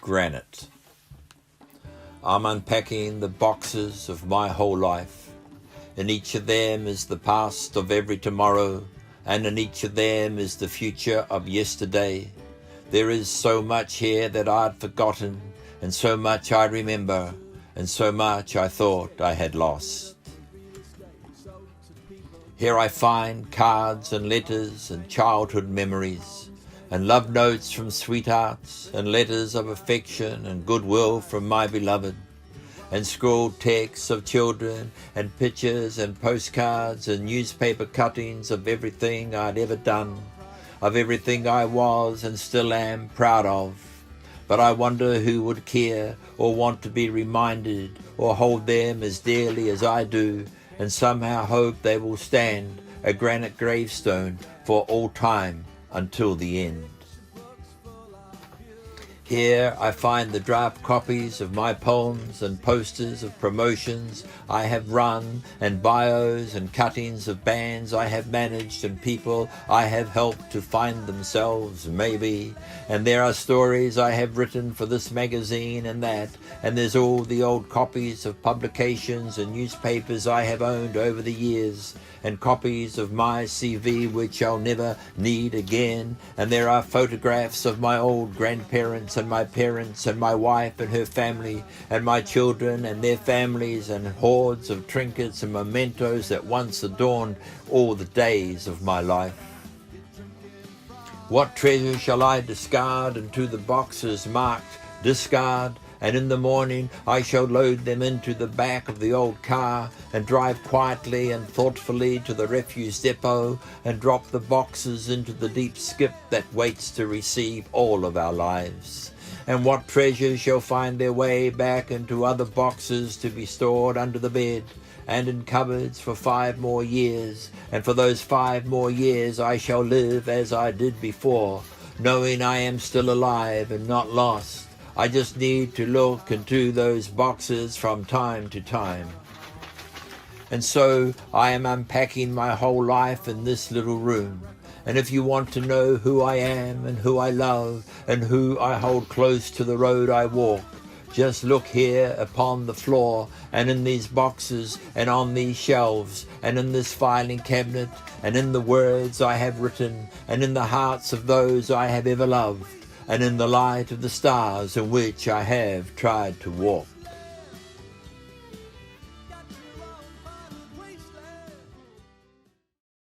Granite. I'm unpacking the boxes of my whole life. In each of them is the past of every tomorrow, and in each of them is the future of yesterday. There is so much here that I'd forgotten, and so much I remember, and so much I thought I had lost. Here I find cards and letters and childhood memories, and love notes from sweethearts, and letters of affection and goodwill from my beloved, and scrawled texts of children, and pictures and postcards and newspaper cuttings of everything I'd ever done, of everything I was and still am proud of. But I wonder who would care or want to be reminded or hold them as dearly as I do, and somehow hope they will stand a granite gravestone for all time until the end. Here I find the draft copies of my poems and posters of promotions I have run, and bios and cuttings of bands I have managed and people I have helped to find themselves, maybe. And there are stories I have written for this magazine and that, and there's all the old copies of publications and newspapers I have owned over the years, and copies of my CV which I'll never need again, and there are photographs of my old grandparents and my parents and my wife and her family and my children and their families, and hordes of trinkets and mementos that once adorned all the days of my life. What treasure shall I discard into the boxes marked discard? And in the morning I shall load them into the back of the old car and drive quietly and thoughtfully to the refuse depot and drop the boxes into the deep skip that waits to receive all of our lives. And what treasures shall find their way back into other boxes to be stored under the bed and in cupboards for 5 more years, and for those 5 more years I shall live as I did before, knowing I am still alive and not lost. I just need to look into those boxes from time to time. And so I am unpacking my whole life in this little room. And if you want to know who I am and who I love and who I hold close to the road I walk, just look here upon the floor and in these boxes and on these shelves and in this filing cabinet and in the words I have written and in the hearts of those I have ever loved, and in the light of the stars in which I have tried to walk.